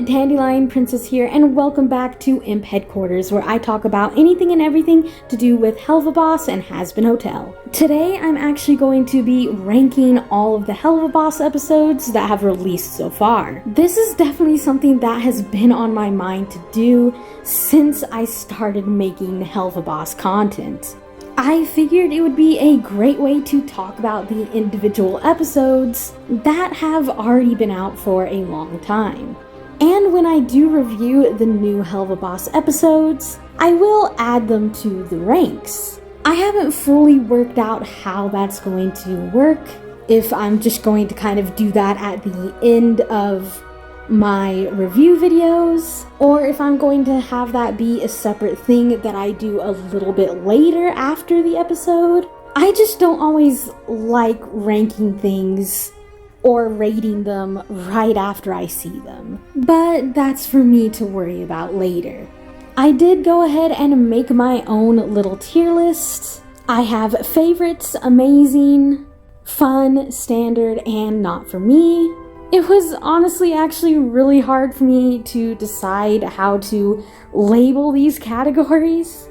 Dandelion Princess here, and welcome back to I.M.P Headquarters, where I talk about anything and everything to do with Helluva Boss and Has-Been Hotel. Today, I'm actually going to be ranking all of the Helluva Boss episodes that have released so far. This is definitely something that has been on my mind to do since I started making Helluva Boss content. I figured it would be a great way to talk about the individual episodes that have already been out for a long time. And when I do review the new Helluva Boss episodes, I will add them to the ranks. I haven't fully worked out how that's going to work, if I'm just going to kind of do that at the end of my review videos, or if I'm going to have that be a separate thing that I do a little bit later after the episode. I just don't always like ranking things or rating them right after I see them, but that's for me to worry about later. I did go ahead and make my own little tier list. I have favorites, amazing, fun, standard, and not for me. It was honestly actually really hard for me to decide how to label these categories,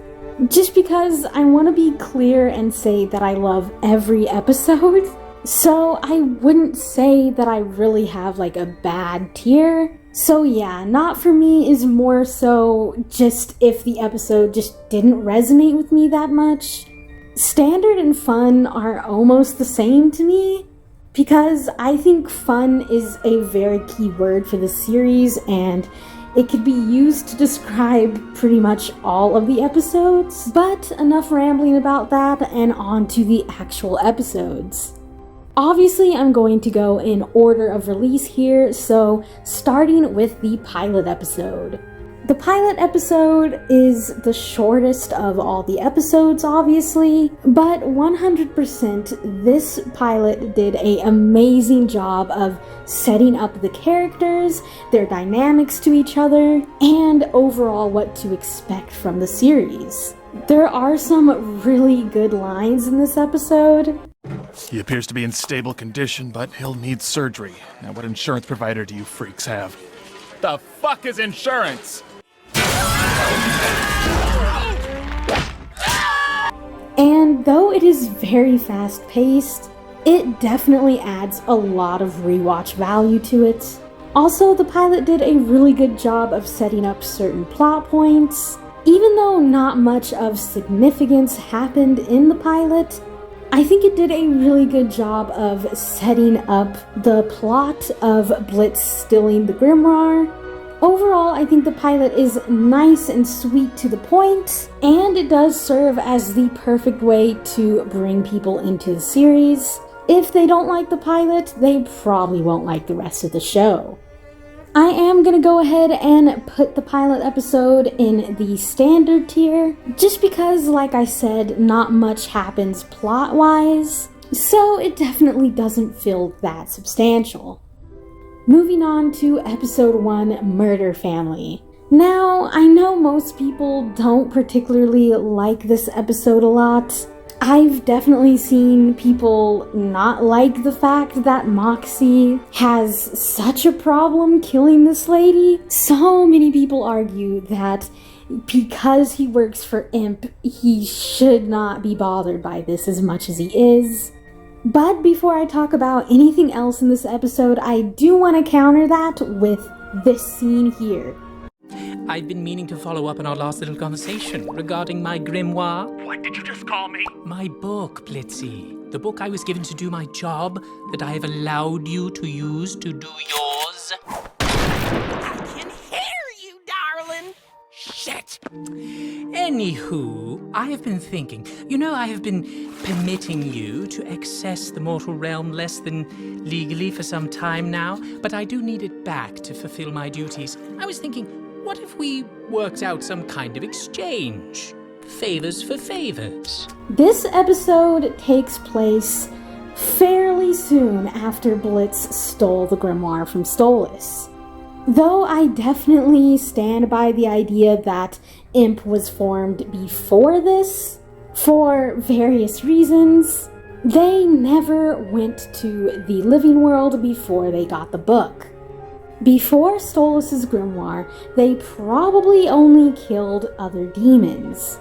just because I want to be clear and say that I love every episode. So I wouldn't say that I really have like a bad tier. So yeah, not for me is more so just if the episode just didn't resonate with me that much. Standard and fun are almost the same to me, because I think fun is a very key word for the series, and it could be used to describe pretty much all of the episodes. But enough rambling about that, and on to the actual episodes. Obviously, I'm going to go in order of release here, so starting with the pilot episode. The pilot episode is the shortest of all the episodes, obviously, but 100% this pilot did an amazing job of setting up the characters, their dynamics to each other, and overall what to expect from the series. There are some really good lines in this episode. He appears to be in stable condition, but he'll need surgery. Now, what insurance provider do you freaks have? The fuck is insurance? And though it is very fast-paced, it definitely adds a lot of rewatch value to it. Also, the pilot did a really good job of setting up certain plot points. Even though not much of significance happened in the pilot, I think it did a really good job of setting up the plot of Blitz stealing the grimoire. Overall, I think the pilot is nice and sweet to the point, and it does serve as the perfect way to bring people into the series. If they don't like the pilot, they probably won't like the rest of the show. I am gonna go ahead and put the pilot episode in the standard tier, just because, like I said, not much happens plot-wise, so it definitely doesn't feel that substantial. Moving on to episode 1, Murder Family. Now, I know most people don't particularly like this episode a lot. I've definitely seen people not like the fact that Moxie has such a problem killing this lady. So many people argue that because he works for I.M.P, he should not be bothered by this as much as he is. But before I talk about anything else in this episode, I do want to counter that with this scene here. I've been meaning to follow up on our last little conversation regarding my grimoire. What did you just call me? My book, Blitzy. The book I was given to do my job that I have allowed you to use to do yours. I can hear you, darling. Shit. Anywho, I have been thinking. You know, I have been permitting you to access the mortal realm less than legally for some time now, but I do need it back to fulfill my duties. I was thinking, what if we worked out some kind of exchange? Favors for favors. This episode takes place fairly soon after Blitz stole the grimoire from Stolas. Though I definitely stand by the idea that I.M.P was formed before this, for various reasons, they never went to the living world before they got the book. Before Stolas's grimoire, they probably only killed other demons.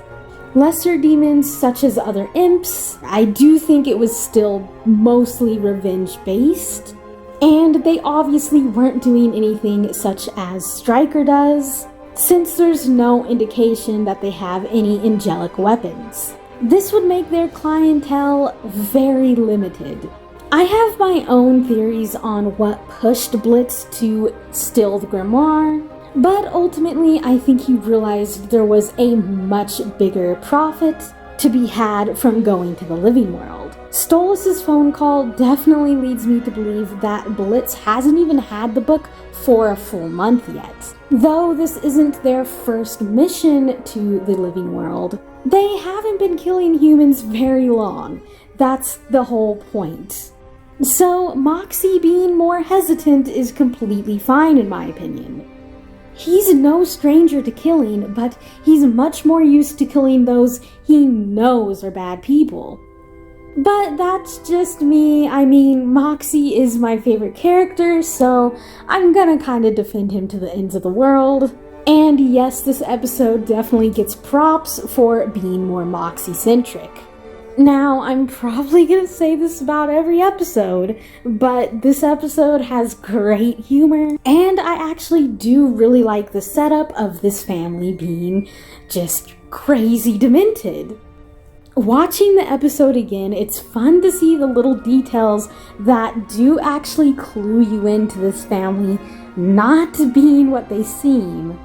Lesser demons such as other imps. I do think it was still mostly revenge-based. And they obviously weren't doing anything such as Stryker does, since there's no indication that they have any angelic weapons. This would make their clientele very limited. I have my own theories on what pushed Blitz to steal the grimoire, but ultimately I think he realized there was a much bigger profit to be had from going to the living world. Stolas's phone call definitely leads me to believe that Blitz hasn't even had the book for a full month yet. Though this isn't their first mission to the living world, they haven't been killing humans very long. That's the whole point. So Moxie being more hesitant is completely fine in my opinion. He's no stranger to killing, but he's much more used to killing those he knows are bad people. But that's just me. I mean, Moxie is my favorite character, so I'm gonna kinda defend him to the ends of the world. And yes, this episode definitely gets props for being more Moxie-centric. Now, I'm probably gonna say this about every episode, but this episode has great humor, and I actually do really like the setup of this family being just crazy demented. Watching the episode again, it's fun to see the little details that do actually clue you into this family not being what they seem.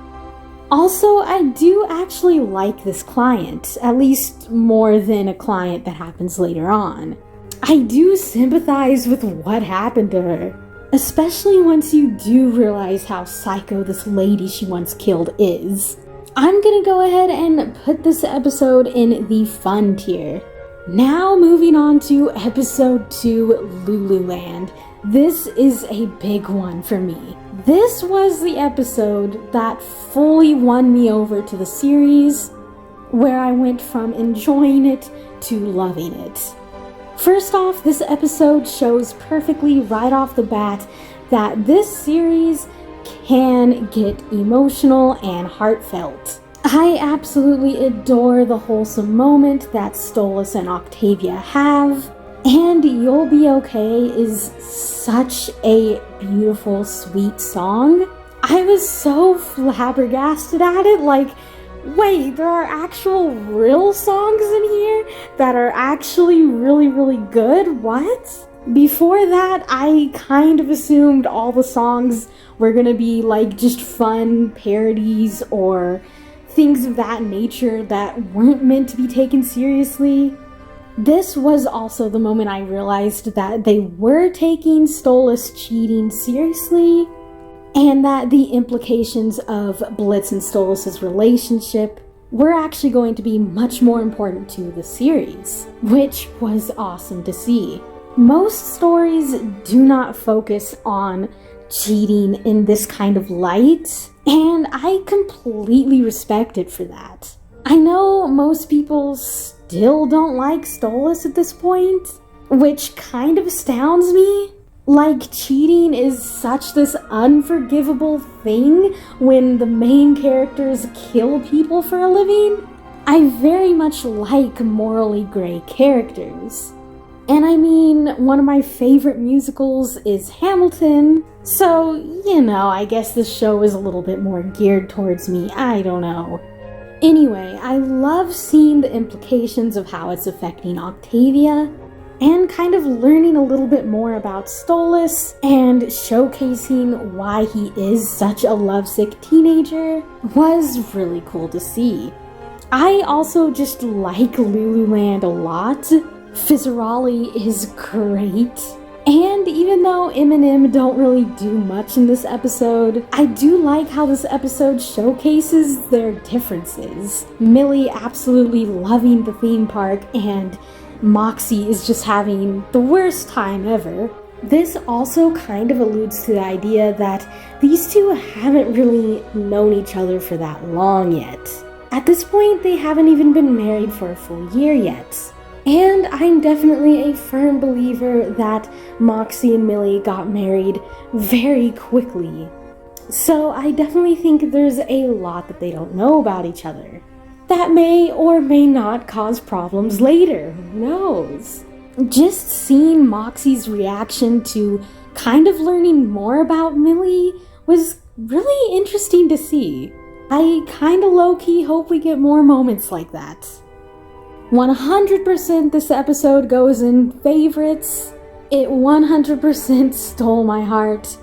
Also, I do actually like this client, at least more than a client that happens later on. I do sympathize with what happened to her, especially once you do realize how psycho this lady she once killed is. I'm gonna go ahead and put this episode in the fun tier. Now moving on to episode 2, Loo Loo Land. This is a big one for me. This was the episode that fully won me over to the series, where I went from enjoying it to loving it. First off, this episode shows perfectly right off the bat that this series can get emotional and heartfelt. I absolutely adore the wholesome moment that Stolas and Octavia have, and You'll Be Okay is such a beautiful, sweet song. I was so flabbergasted at it, like, wait, there are actual real songs in here that are actually really, really good? What? Before that, I kind of assumed all the songs were gonna be like just fun parodies or things of that nature that weren't meant to be taken seriously. This was also the moment I realized that they were taking Stolas cheating seriously, and that the implications of Blitz and Stolas' relationship were actually going to be much more important to the series, which was awesome to see. Most stories do not focus on cheating in this kind of light, and I completely respect it for that. I know most people still don't like Stolas at this point, which kind of astounds me. Like, cheating is such this unforgivable thing when the main characters kill people for a living. I very much like morally gray characters. And I mean, one of my favorite musicals is Hamilton, so, you know, I guess this show is a little bit more geared towards me, I don't know. Anyway, I love seeing the implications of how it's affecting Octavia, and kind of learning a little bit more about Stolas, and showcasing why he is such a lovesick teenager was really cool to see. I also just like Loo Loo Land a lot. Fizzarolli is great. And even though Eminem don't really do much in this episode, I do like how this episode showcases their differences. Millie absolutely loving the theme park, and Moxie is just having the worst time ever. This also kind of alludes to the idea that these two haven't really known each other for that long yet. At this point, they haven't even been married for a full year yet. And I'm definitely a firm believer that Moxie and Millie got married very quickly. So I definitely think there's a lot that they don't know about each other. That may or may not cause problems later, who knows? Just seeing Moxie's reaction to kind of learning more about Millie was really interesting to see. I kinda low-key hope we get more moments like that. 100% this episode goes in favorites. It 100% stole my heart.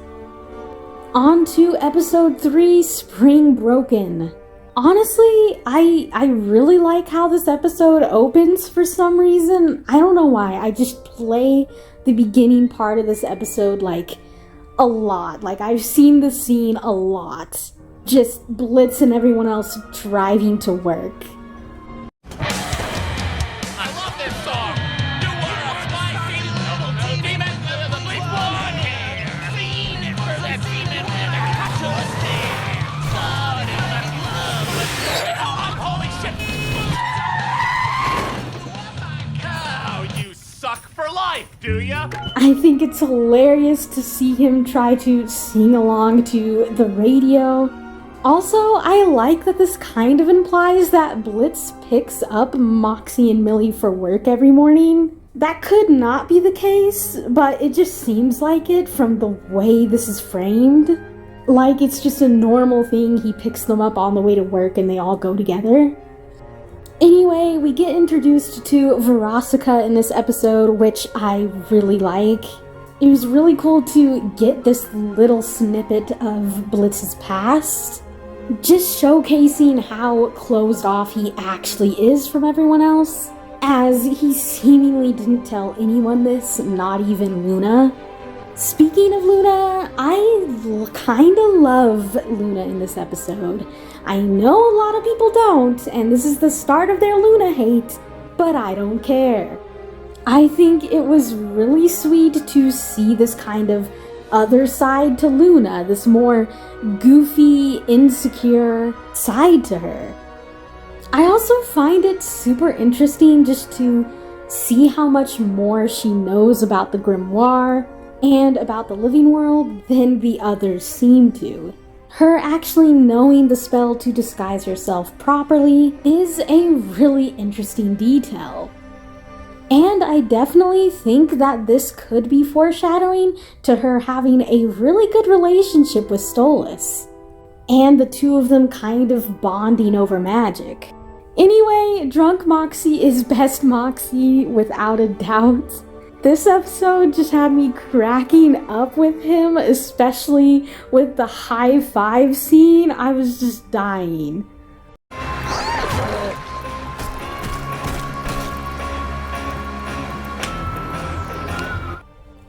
On to episode 3, Spring Broken. Honestly, I really like how this episode opens for some reason. I don't know why. I just play the beginning part of this episode like a lot. Like I've seen this scene a lot. Just Blitz and everyone else driving to work. I love this song. You are a spicy little demon with a bleach blonde hair. Fiend for that demon with a touchless hair. Blood in the glove with oh, holy shit. Oh, you suck for life, do ya? I think it's hilarious to see him try to sing along to the radio. Also, I like that this kind of implies that Blitz picks up Moxie and Millie for work every morning. That could not be the case, but it just seems like it from the way this is framed. Like it's just a normal thing, he picks them up on the way to work and they all go together. Anyway, we get introduced to Vivziepop in this episode, which I really like. It was really cool to get this little snippet of Blitz's past. Just showcasing how closed off he actually is from everyone else, as he seemingly didn't tell anyone this, not even Luna. Speaking of Luna, I kinda love Luna in this episode. I know a lot of people don't, and this is the start of their Luna hate, but I don't care. I think it was really sweet to see this kind of other side to Luna, this more goofy, insecure side to her. I also find it super interesting just to see how much more she knows about the grimoire and about the living world than the others seem to. Her actually knowing the spell to disguise herself properly is a really interesting detail. And I definitely think that this could be foreshadowing to her having a really good relationship with Stolas, and the two of them kind of bonding over magic. Anyway, Drunk Moxie is best Moxie without a doubt. This episode just had me cracking up with him, especially with the high five scene. I was just dying.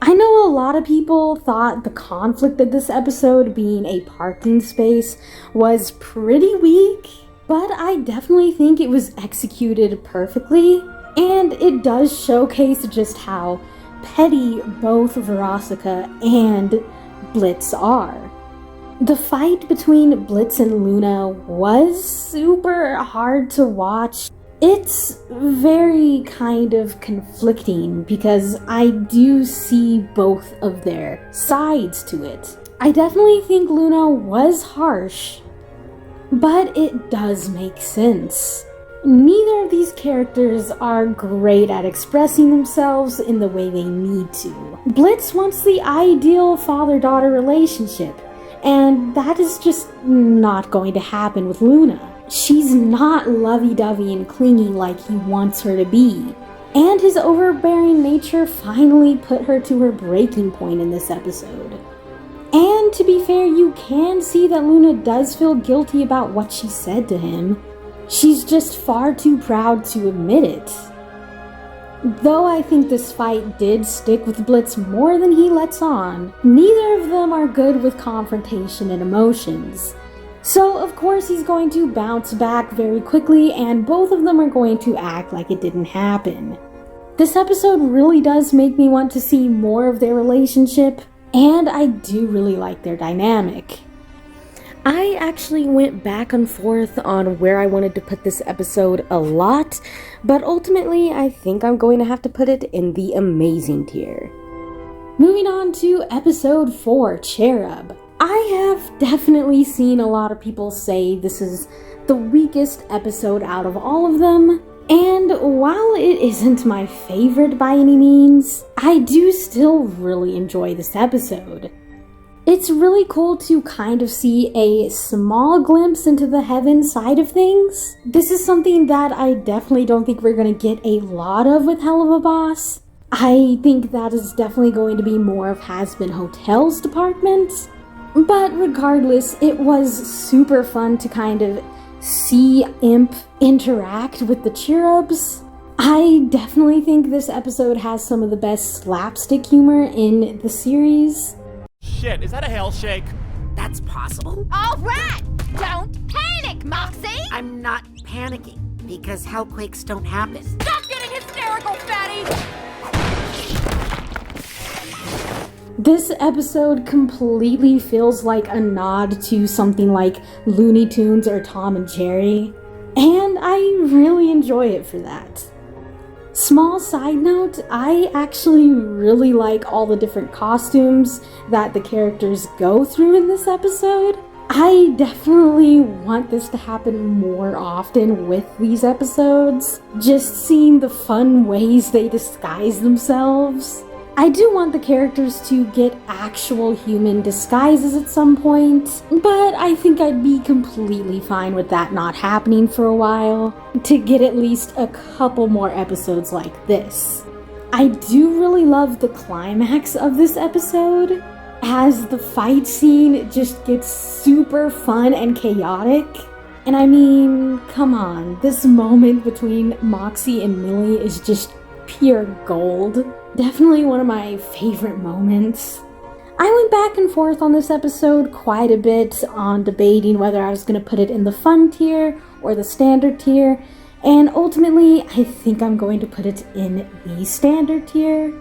I know a lot of people thought the conflict of this episode being a parking space was pretty weak, but I definitely think it was executed perfectly, and it does showcase just how petty both Vivziepop and Blitz are. The fight between Blitz and Luna was super hard to watch. It's very kind of conflicting because I do see both of their sides to it. I definitely think Luna was harsh, but it does make sense. Neither of these characters are great at expressing themselves in the way they need to. Blitz wants the ideal father-daughter relationship, and that is just not going to happen with Luna. She's not lovey-dovey and clingy like he wants her to be. And his overbearing nature finally put her to her breaking point in this episode. And to be fair, you can see that Luna does feel guilty about what she said to him. She's just far too proud to admit it. Though I think this fight did stick with Blitz more than he lets on, neither of them are good with confrontation and emotions. So of course he's going to bounce back very quickly, and both of them are going to act like it didn't happen. This episode really does make me want to see more of their relationship, and I do really like their dynamic. I actually went back and forth on where I wanted to put this episode a lot, but ultimately I think I'm going to have to put it in the amazing tier. Moving on to episode 4, C.H.E.R.U.B. I have definitely seen a lot of people say this is the weakest episode out of all of them, and while it isn't my favorite by any means, I do still really enjoy this episode. It's really cool to kind of see a small glimpse into the heaven side of things. This is something that I definitely don't think we're gonna get a lot of with Helluva Boss. I think that is definitely going to be more of Has-Been Hotel's department. But regardless, it was super fun to kind of see I.M.P interact with the C.H.E.R.U.Bs. I definitely think this episode has some of the best slapstick humor in the series. Shit, is that a hell shake? That's possible. All right! Don't panic, Moxie! I'm not panicking because hellquakes don't happen. Stop getting hysterical, fatty! This episode completely feels like a nod to something like Looney Tunes or Tom and Jerry, and I really enjoy it for that. Small side note, I actually really like all the different costumes that the characters go through in this episode. I definitely want this to happen more often with these episodes, just seeing the fun ways they disguise themselves. I do want the characters to get actual human disguises at some point, but I think I'd be completely fine with that not happening for a while, to get at least a couple more episodes like this. I do really love the climax of this episode, as the fight scene just gets super fun and chaotic. And I mean, come on, this moment between Moxie and Millie is just pure gold. Definitely one of my favorite moments. I went back and forth on this episode quite a bit on debating whether I was going to put it in the fun tier or the standard tier, and ultimately I think I'm going to put it in the standard tier.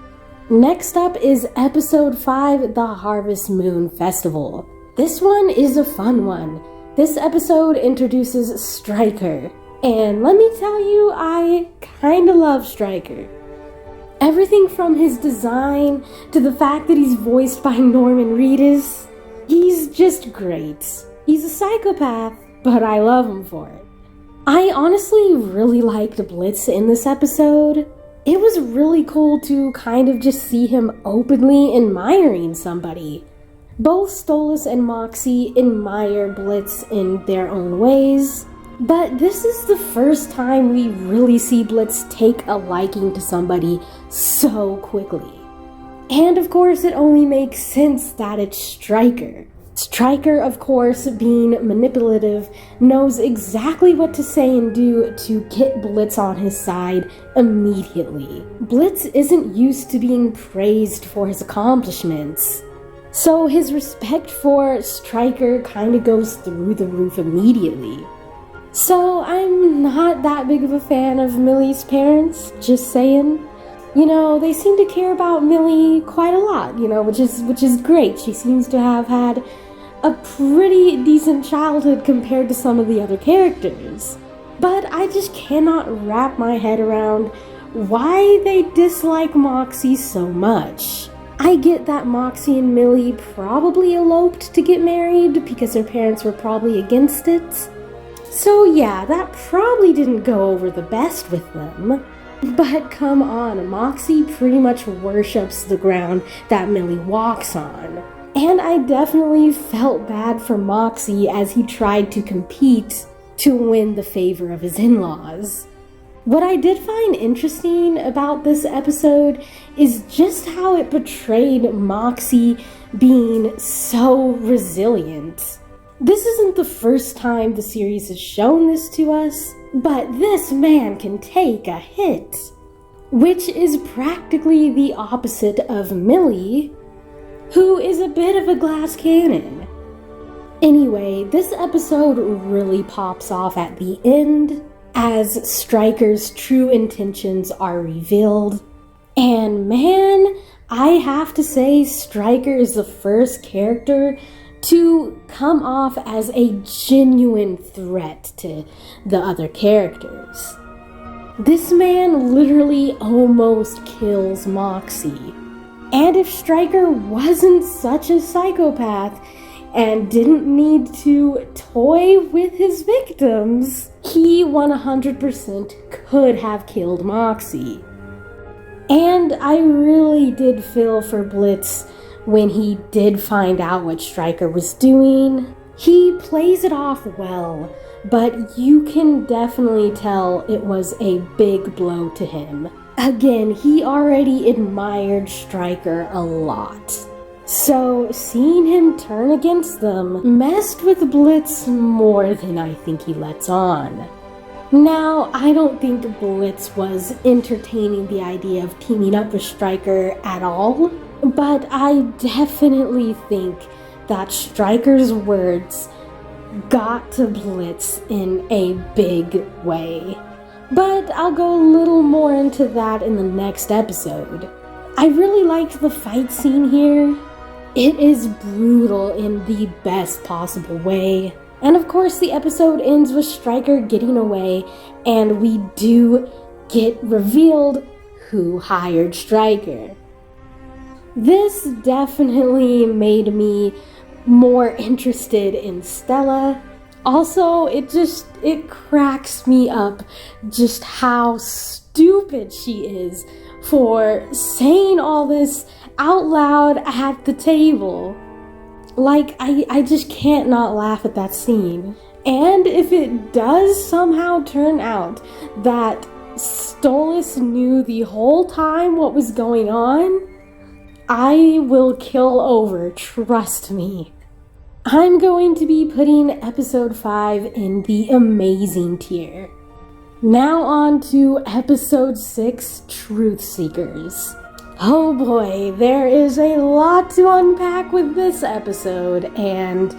Next up is episode 5, The Harvest Moon Festival. This one is a fun one. This episode introduces Stryker, and let me tell you, I kinda love Stryker. Everything from his design to the fact that he's voiced by Norman Reedus, he's just great. He's a psychopath, but I love him for it. I honestly really liked Blitz in this episode. It was really cool to kind of just see him openly admiring somebody. Both Stolas and Moxie admire Blitz in their own ways, but this is the first time we really see Blitz take a liking to somebody so quickly. And of course, it only makes sense that it's Stryker. Stryker, of course, being manipulative, knows exactly what to say and do to get Blitz on his side immediately. Blitz isn't used to being praised for his accomplishments, so his respect for Stryker kind of goes through the roof immediately. So I'm not that big of a fan of Millie's parents, just saying. You know, they seem to care about Millie quite a lot, you know, which is great. She seems to have had a pretty decent childhood compared to some of the other characters. But I just cannot wrap my head around why they dislike Moxie so much. I get that Moxie and Millie probably eloped to get married because their parents were probably against it. So yeah, that probably didn't go over the best with them. But come on, Moxie pretty much worships the ground that Millie walks on. And I definitely felt bad for Moxie as he tried to compete to win the favor of his in-laws. What I did find interesting about this episode is just how it portrayed Moxie being so resilient. This isn't the first time the series has shown this to us, but this man can take a hit, which is practically the opposite of Millie, who is a bit of a glass cannon. Anyway, this episode really pops off at the end as Stryker's true intentions are revealed, and man, I have to say Stryker is the first character to come off as a genuine threat to the other characters. This man literally almost kills Moxie. And if Stryker wasn't such a psychopath, and didn't need to toy with his victims, he 100% could have killed Moxie. And I really did feel for Blitz when he did find out what Stryker was doing. He plays it off well, but you can definitely tell it was a big blow to him. Again, he already admired Stryker a lot. So seeing him turn against them messed with Blitz more than I think he lets on. Now, I don't think Blitz was entertaining the idea of teaming up with Stryker at all, but I definitely think that Stryker's words got to Blitz in a big way. But I'll go a little more into that in the next episode. I really liked the fight scene here. It is brutal in the best possible way. And of course, the episode ends with Stryker getting away, and we do get revealed who hired Stryker. This definitely made me more interested in Stella. Also, it cracks me up just how stupid she is for saying all this out loud at the table. Like, I just can't not laugh at that scene. And if it does somehow turn out that Stolas knew the whole time what was going on, I will kill over, trust me. I'm going to be putting episode 5 in the amazing tier. Now on to episode 6, Truth Seekers. Oh boy, there is a lot to unpack with this episode, and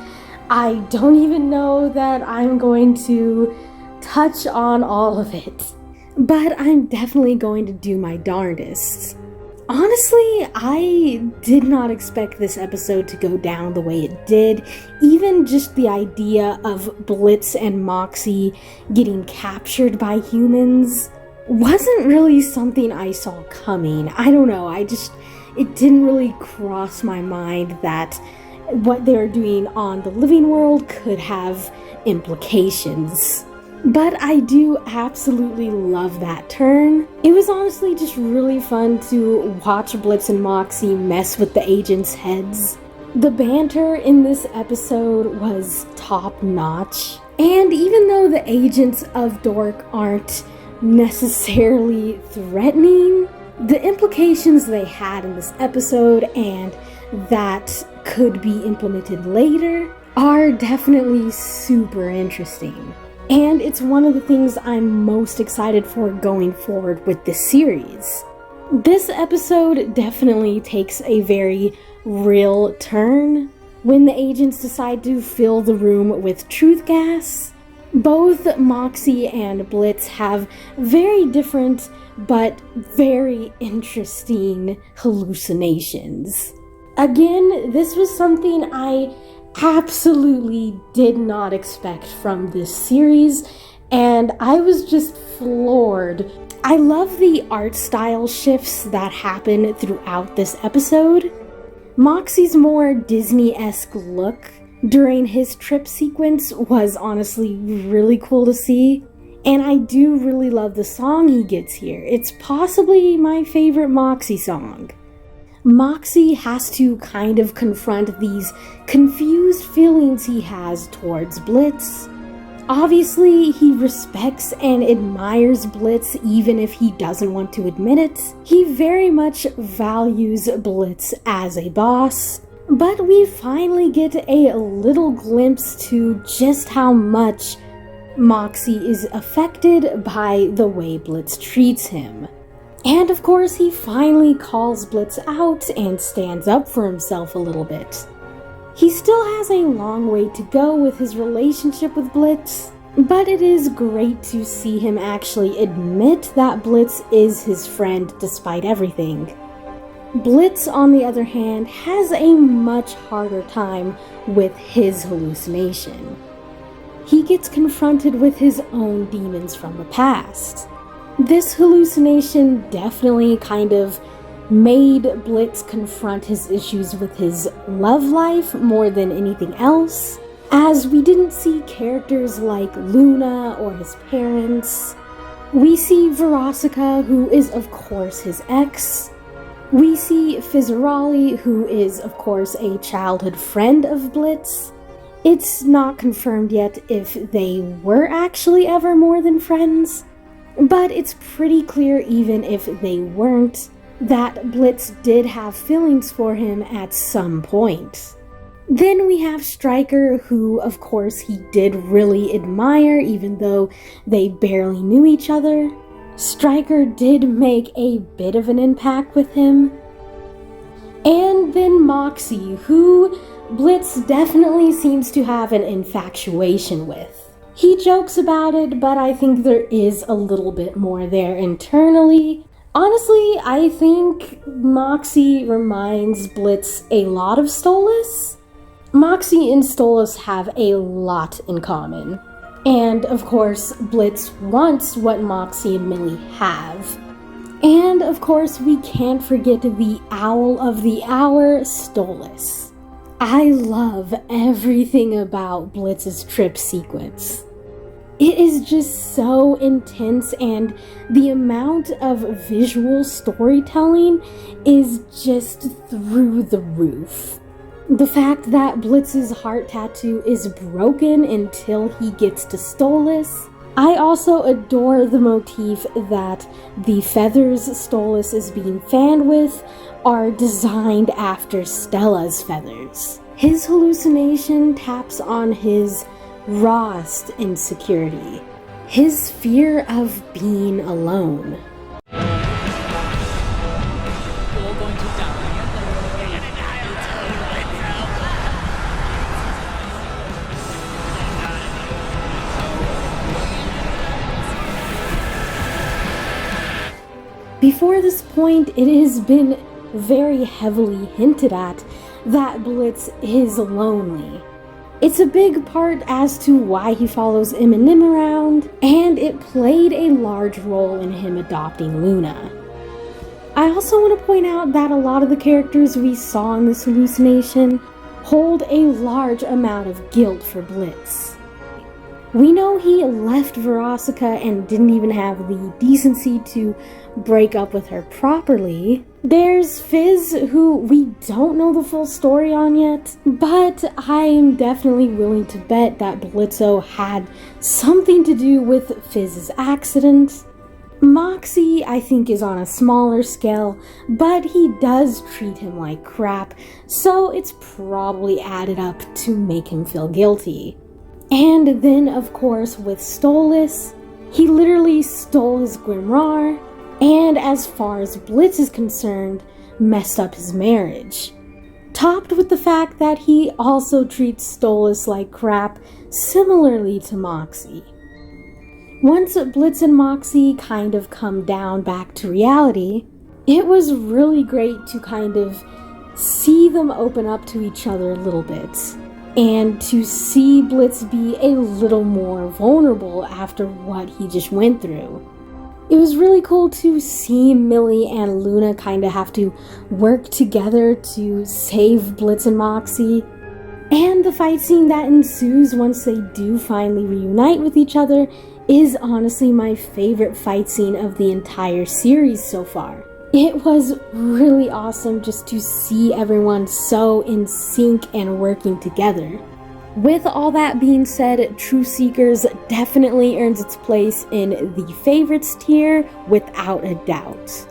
I don't even know that I'm going to touch on all of it. But I'm definitely going to do my darndest. Honestly, I did not expect this episode to go down the way it did. Even just the idea of Blitz and Moxie getting captured by humans wasn't really something I saw coming. I don't know, it didn't really cross my mind that what they're doing on the living world could have implications. But I do absolutely love that turn. It was honestly just really fun to watch Blitz and Moxie mess with the agents' heads. The banter in this episode was top notch. And even though the agents of Dork aren't necessarily threatening, the implications they had in this episode and that could be implemented later are definitely super interesting. And it's one of the things I'm most excited for going forward with this series. This episode definitely takes a very real turn when the agents decide to fill the room with truth gas. Both Moxie and Blitz have very different but very interesting hallucinations. Again, this was something I absolutely did not expect from this series, and I was just floored. I love the art style shifts that happen throughout this episode. Moxie's more Disney-esque look during his trip sequence was honestly really cool to see, and I do really love the song he gets here. It's possibly my favorite Moxie song. Moxie has to kind of confront these confused feelings he has towards Blitz. Obviously, he respects and admires Blitz even if he doesn't want to admit it. He very much values Blitz as a boss. But we finally get a little glimpse to just how much Moxie is affected by the way Blitz treats him. And of course, he finally calls Blitz out and stands up for himself a little bit. He still has a long way to go with his relationship with Blitz, but it is great to see him actually admit that Blitz is his friend despite everything. Blitz, on the other hand, has a much harder time with his hallucination. He gets confronted with his own demons from the past. This hallucination definitely kind of made Blitz confront his issues with his love life more than anything else, as we didn't see characters like Luna or his parents. We see Veronica, who is of course his ex. We see Fizzaroli, who is of course a childhood friend of Blitz. It's not confirmed yet if they were actually ever more than friends, but it's pretty clear even if they weren't, that Blitz did have feelings for him at some point. Then we have Stryker, who of course he did really admire even though they barely knew each other. Stryker did make a bit of an impact with him. And then Moxie, who Blitz definitely seems to have an infatuation with. He jokes about it, but I think there is a little bit more there internally. Honestly, I think Moxie reminds Blitz a lot of Stolas. Moxie and Stolas have a lot in common. And of course, Blitz wants what Moxie and Millie have. And of course, we can't forget the owl of the hour, Stolas. I love everything about Blitz's trip sequence. It is just so intense, and the amount of visual storytelling is just through the roof. The fact that Blitz's heart tattoo is broken until he gets to Stolas. I also adore the motif that the feathers Stolas is being fanned with are designed after Stella's feathers. His hallucination taps on his rawest insecurity, his fear of being alone. You're going to die. Before this point, it has been very heavily hinted at that Blitz is lonely. It's a big part as to why he follows Eminem around, and it played a large role in him adopting Luna. I also want to point out that a lot of the characters we saw in this hallucination hold a large amount of guilt for Blitz. We know he left Veronica and didn't even have the decency to break up with her properly. There's Fizz, who we don't know the full story on yet, but I am definitely willing to bet that Blitzo had something to do with Fizz's accident. Moxie, I think, is on a smaller scale, but he does treat him like crap, so it's probably added up to make him feel guilty. And then, of course, with Stolas, he literally stole his grimoire, and as far as Blitz is concerned, messed up his marriage. Topped with the fact that he also treats Stolas like crap, similarly to Moxie. Once Blitz and Moxie kind of come down back to reality, it was really great to kind of see them open up to each other a little bit. And to see Blitz be a little more vulnerable after what he just went through. It was really cool to see Millie and Luna kind of have to work together to save Blitz and Moxie. And the fight scene that ensues once they do finally reunite with each other is honestly my favorite fight scene of the entire series so far. It was really awesome just to see everyone so in sync and working together. With all that being said, True Seekers definitely earns its place in the favorites tier without a doubt.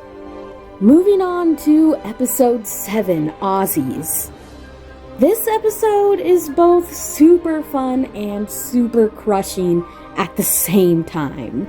Moving on to episode 7, Ozzies. This episode is both super fun and super crushing at the same time.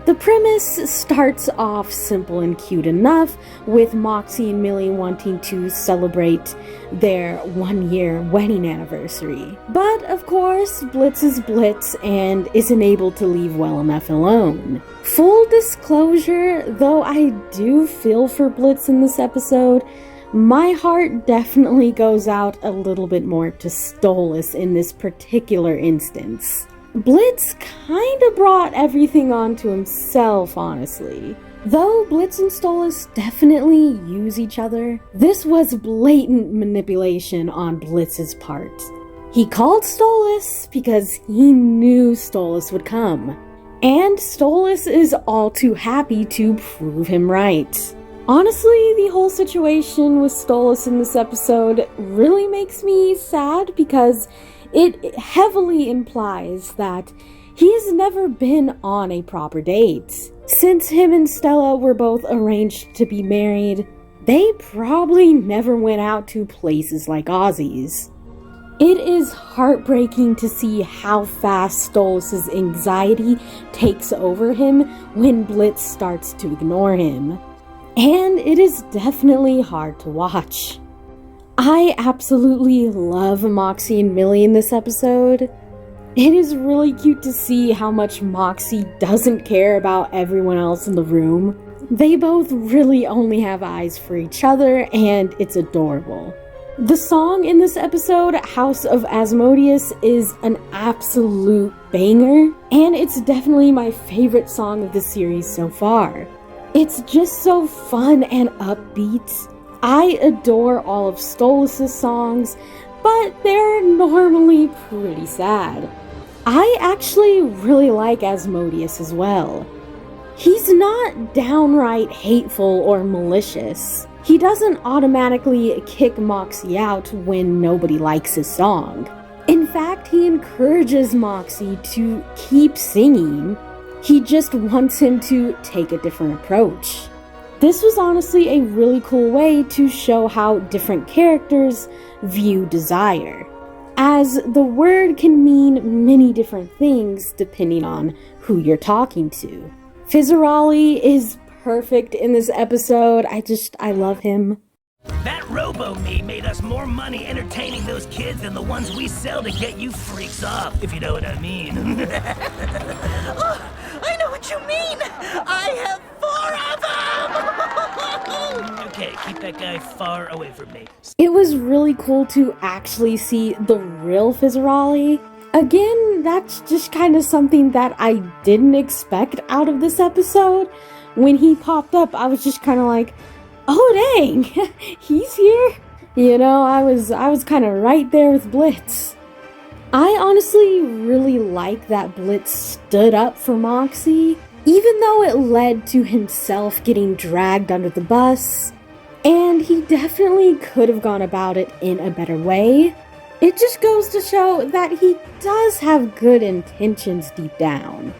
The premise starts off simple and cute enough, with Moxie and Millie wanting to celebrate their 1-year wedding anniversary. But of course, Blitz is Blitz and isn't able to leave well enough alone. Full disclosure, though I do feel for Blitz in this episode, my heart definitely goes out a little bit more to Stolas in this particular instance. Blitz kinda brought everything onto himself, honestly. Though Blitz and Stolas definitely use each other, this was blatant manipulation on Blitz's part. He called Stolas because he knew Stolas would come. And Stolas is all too happy to prove him right. Honestly, the whole situation with Stolas in this episode really makes me sad because it heavily implies that he has never been on a proper date. Since him and Stella were both arranged to be married, they probably never went out to places like Ozzie's. It is heartbreaking to see how fast Stolas' anxiety takes over him when Blitz starts to ignore him. And it is definitely hard to watch. I absolutely love Moxie and Millie in this episode. It is really cute to see how much Moxie doesn't care about everyone else in the room. They both really only have eyes for each other, and it's adorable. The song in this episode, House of Asmodeus, is an absolute banger, and it's definitely my favorite song of the series so far. It's just so fun and upbeat. I adore all of Stolas' songs, but they're normally pretty sad. I actually really like Asmodeus as well. He's not downright hateful or malicious. He doesn't automatically kick Moxie out when nobody likes his song. In fact, he encourages Moxie to keep singing. He just wants him to take a different approach. This was honestly a really cool way to show how different characters view desire, as the word can mean many different things depending on who you're talking to. Fizzarolli is perfect in this episode. I love him. That robo-me made us more money entertaining those kids than the ones we sell to get you freaks off, if you know what I mean. Oh, I know what you mean! I have 4 of them! Okay, keep that guy far away from me. It was really cool to actually see the real Fizzarolli. Again, that's just kind of something that I didn't expect out of this episode. When he popped up, I was just kind of like, oh dang, he's here. You know, I was kind of right there with Blitz. I honestly really like that Blitz stood up for Moxie, even though it led to himself getting dragged under the bus, and he definitely could have gone about it in a better way. It just goes to show that he does have good intentions deep down.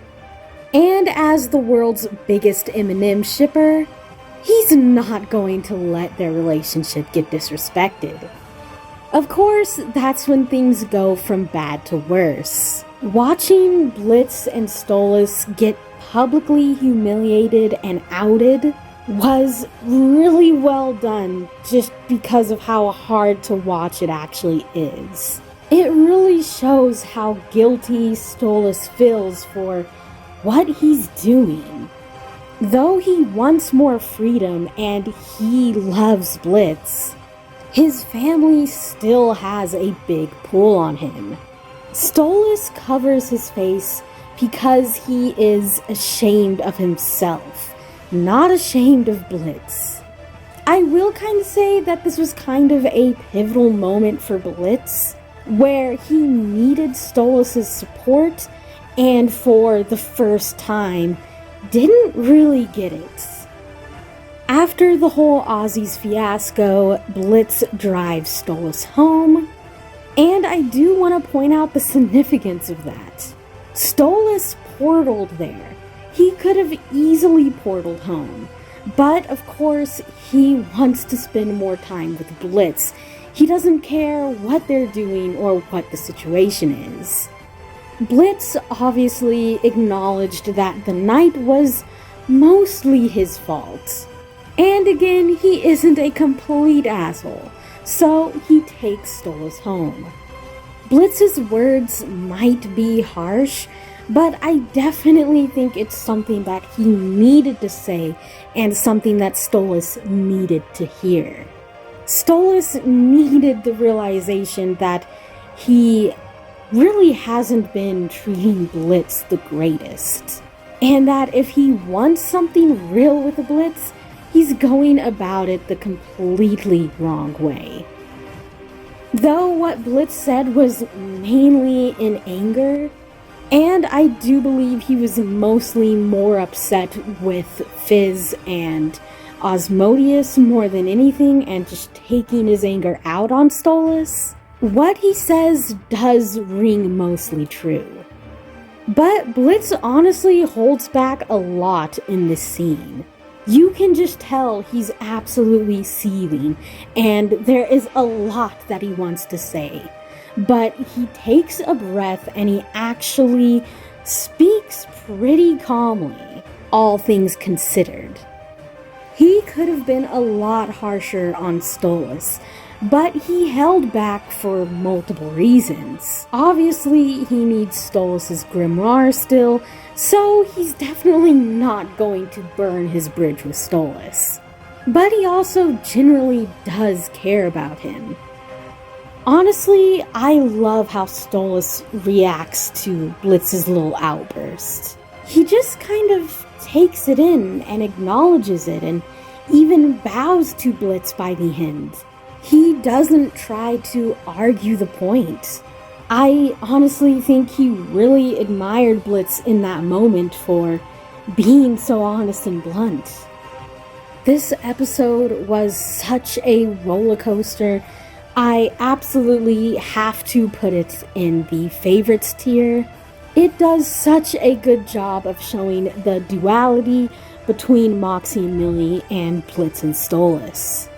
And as the world's biggest Eminem shipper, he's not going to let their relationship get disrespected. Of course, that's when things go from bad to worse. Watching Blitz and Stolas get publicly humiliated and outed was really well done just because of how hard to watch it actually is. It really shows how guilty Stolas feels for what he's doing. Though he wants more freedom and he loves Blitz, his family still has a big pull on him. Stolas covers his face because he is ashamed of himself, not ashamed of Blitz. I will kind of say that this was kind of a pivotal moment for Blitz, where he needed Stolas' support and for the first time didn't really get it. After the whole Ozzie's fiasco, Blitz drives Stolas home, and I do want to point out the significance of that. Stolas portaled there. He could have easily portaled home, but of course he wants to spend more time with Blitz. He doesn't care what they're doing or what the situation is. Blitz obviously acknowledged that the night was mostly his fault. And again, he isn't a complete asshole, so he takes Stolas home. Blitz's words might be harsh, but I definitely think it's something that he needed to say and something that Stolas needed to hear. Stolas needed the realization that he really hasn't been treating Blitz the greatest. and that if he wants something real with the Blitz, he's going about it the completely wrong way. Though what Blitz said was mainly in anger, and I do believe he was mostly more upset with Fizz and Osmodeus more than anything, and just taking his anger out on Stolas, what he says does ring mostly true. But Blitz honestly holds back a lot in this scene. You can just tell he's absolutely seething, and there is a lot that he wants to say. But he takes a breath and he actually speaks pretty calmly, all things considered. He could have been a lot harsher on Stolas, but he held back for multiple reasons. Obviously, he needs Stolas' grimoire still, so he's definitely not going to burn his bridge with Stolas. But he also generally does care about him. Honestly, I love how Stolas reacts to Blitz's little outburst. He just kind of takes it in and acknowledges it and even bows to Blitz by the end. He doesn't try to argue the point. I honestly think he really admired Blitz in that moment for being so honest and blunt. This episode was such a roller coaster. I absolutely have to put it in the favorites tier. It does such a good job of showing the duality between Moxie and Millie and Blitz and Stolas.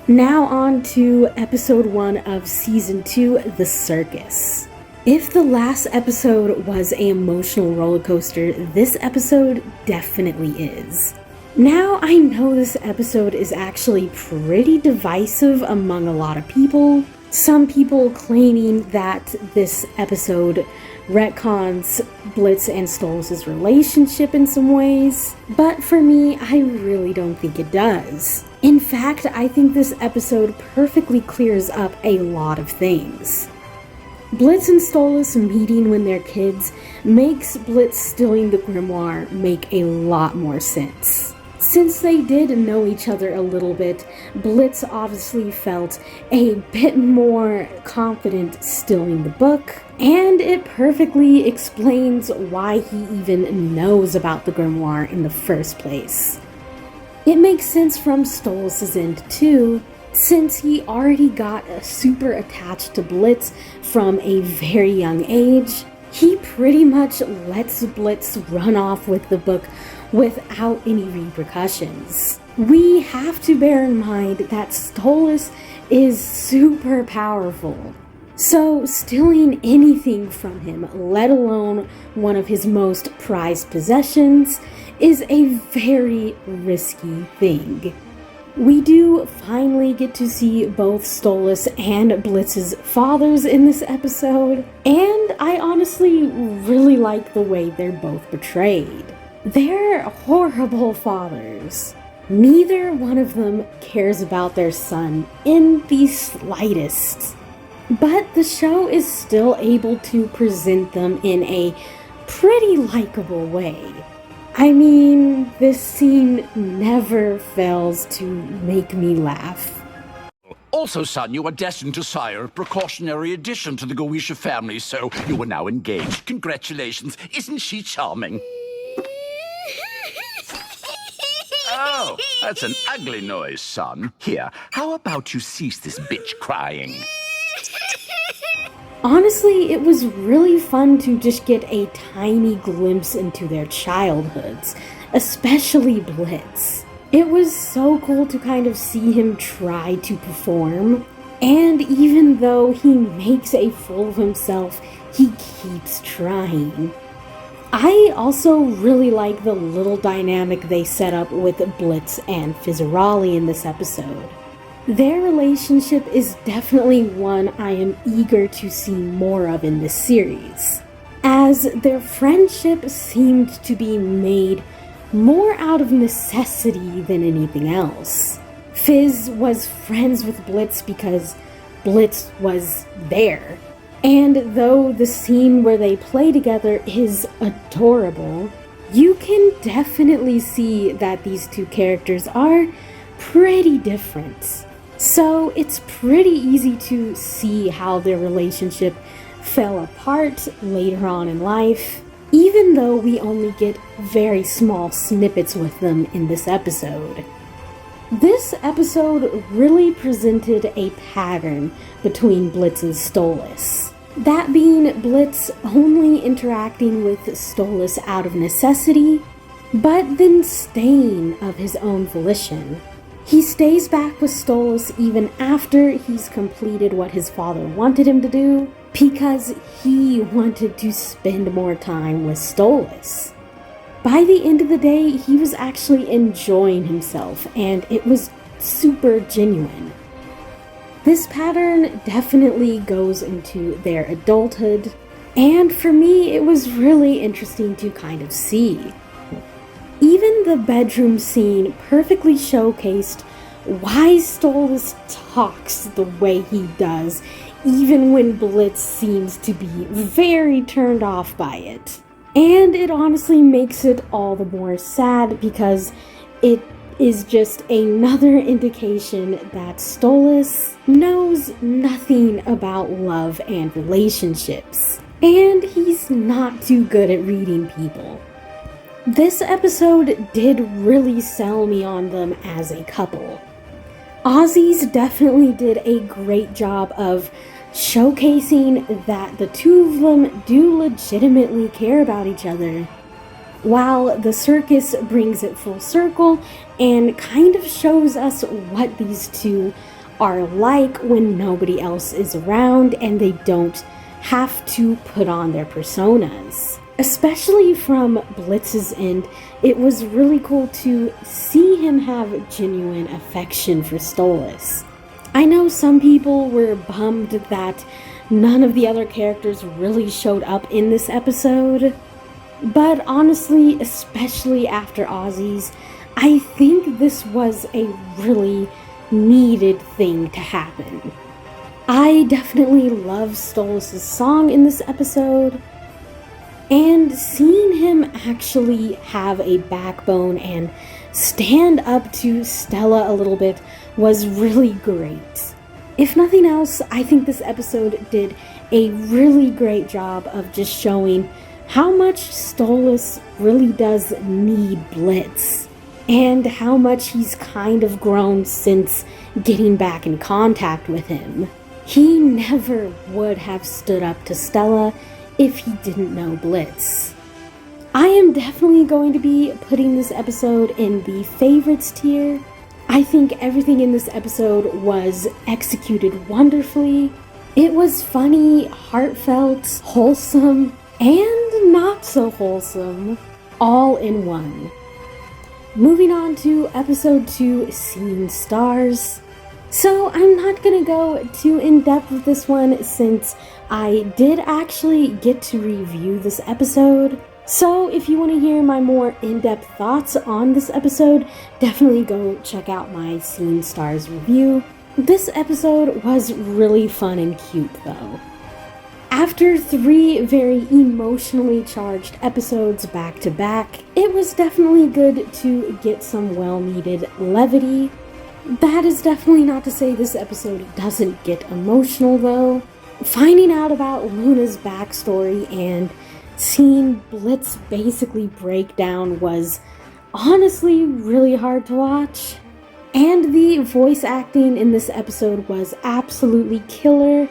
Now on to episode 1 of season 2, The Circus. If the last episode was an emotional roller coaster, this episode definitely is. Now, I know this episode is actually pretty divisive among a lot of people. Some people claiming that this episode retcons Blitz and Stolas' relationship in some ways, but for me, I really don't think it does. In fact, I think this episode perfectly clears up a lot of things. Blitz and Stolas meeting when they're kids makes Blitz stealing the grimoire make a lot more sense. Since they did know each other a little bit, Blitz obviously felt a bit more confident stealing the book, and it perfectly explains why he even knows about the grimoire in the first place. It makes sense from Stolas' end too, since he already got super attached to Blitz from a very young age. He pretty much lets Blitz run off with the book without any repercussions. We have to bear in mind that Stolas is super powerful, so stealing anything from him, let alone one of his most prized possessions, is a very risky thing. We do finally get to see both Stolas and Blitz's fathers in this episode, and I honestly really like the way they're both portrayed. They're horrible fathers. Neither one of them cares about their son in the slightest. But the show is still able to present them in a pretty likable way. I mean, this scene never fails to make me laugh. Also, son, you are destined to sire a precautionary addition to the Goetia family, so you are now engaged. Congratulations. Isn't she charming? Oh, that's an ugly noise, son. Here, how about you cease this bitch crying? Honestly, it was really fun to just get a tiny glimpse into their childhoods, especially Blitz. It was so cool to kind of see him try to perform, and even though he makes a fool of himself, he keeps trying. I also really like the little dynamic they set up with Blitz and Fizzarali in this episode. Their relationship is definitely one I am eager to see more of in this series, as their friendship seemed to be made more out of necessity than anything else. Fizz was friends with Blitz because Blitz was there. And though the scene where they play together is adorable, you can definitely see that these two characters are pretty different. So it's pretty easy to see how their relationship fell apart later on in life, even though we only get very small snippets with them in this episode. This episode really presented a pattern between Blitz and Stolas. That being Blitz only interacting with Stolas out of necessity, but then staying of his own volition. He stays back with Stolas even after he's completed what his father wanted him to do, because he wanted to spend more time with Stolas. By the end of the day, he was actually enjoying himself, and it was super genuine. This pattern definitely goes into their adulthood, and for me, it was really interesting to kind of see. Even the bedroom scene perfectly showcased why Stolas talks the way he does, even when Blitz seems to be very turned off by it. And it honestly makes it all the more sad because it is just another indication that Stolas knows nothing about love and relationships, and he's not too good at reading people. This episode did really sell me on them as a couple. Ozzie's definitely did a great job of showcasing that the two of them do legitimately care about each other, while the circus brings it full circle and kind of shows us what these two are like when nobody else is around and they don't have to put on their personas. Especially from Blitz's end, it was really cool to see him have genuine affection for Stolas. I know some people were bummed that none of the other characters really showed up in this episode, but honestly, especially after Ozzie's, I think this was a really needed thing to happen. I definitely love Stolas' song in this episode, and seeing him actually have a backbone and stand up to Stella a little bit was really great. If nothing else, I think this episode did a really great job of just showing how much Stolas really does need Blitz, and how much he's kind of grown since getting back in contact with him. He never would have stood up to Stella if he didn't know Blitz. I am definitely going to be putting this episode in the favorites tier. I think everything in this episode was executed wonderfully. It was funny, heartfelt, wholesome, and not so wholesome, all in one. Moving on to episode 2, Scene Stars. So I'm not gonna go too in-depth with this one since I did actually get to review this episode. So if you want to hear my more in-depth thoughts on this episode, definitely go check out my Scene Stars review. This episode was really fun and cute though. After 3 very emotionally charged episodes back to back, it was definitely good to get some well-needed levity. That is definitely not to say this episode doesn't get emotional though. Finding out about Luna's backstory and seeing Blitz basically break down was honestly really hard to watch. And the voice acting in this episode was absolutely killer.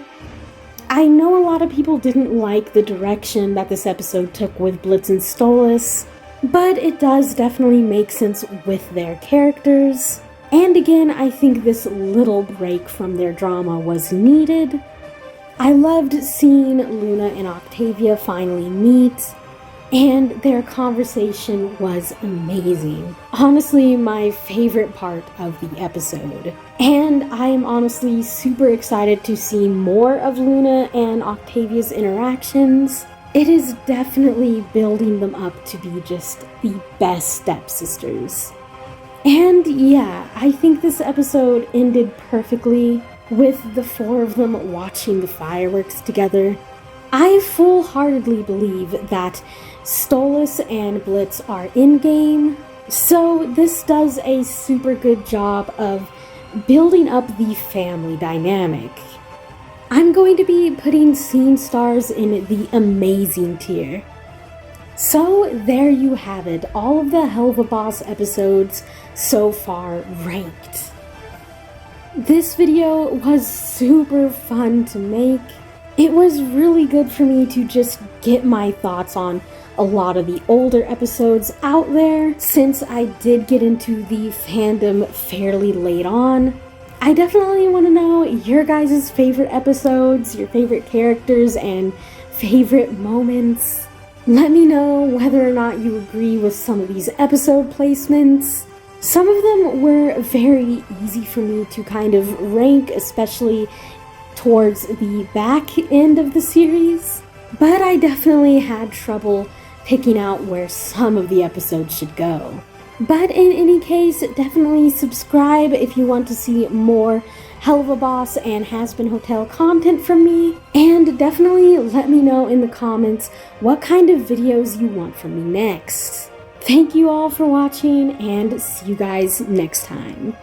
I know a lot of people didn't like the direction that this episode took with Blitz and Stolas, but it does definitely make sense with their characters. And again, I think this little break from their drama was needed. I loved seeing Luna and Octavia finally meet, and their conversation was amazing. Honestly, my favorite part of the episode. And I am honestly super excited to see more of Luna and Octavia's interactions. It is definitely building them up to be just the best stepsisters. And yeah, I think this episode ended perfectly with the 4 of them watching the fireworks together. I full-heartedly believe that Stolas and Blitz are in-game. So this does a super good job of building up the family dynamic. I'm going to be putting scene stars in the amazing tier. So there you have it, all of the Helluva Boss episodes so far ranked. This video was super fun to make. It was really good for me to just get my thoughts on a lot of the older episodes out there, since I did get into the fandom fairly late on. I definitely want to know your guys' favorite episodes, your favorite characters, and favorite moments. Let me know whether or not you agree with some of these episode placements. Some of them were very easy for me to kind of rank, especially towards the back end of the series, but I definitely had trouble picking out where some of the episodes should go. But in any case, definitely subscribe if you want to see more Helluva Boss and Has-Been Hotel content from me, and definitely let me know in the comments what kind of videos you want from me next. Thank you all for watching, and see you guys next time.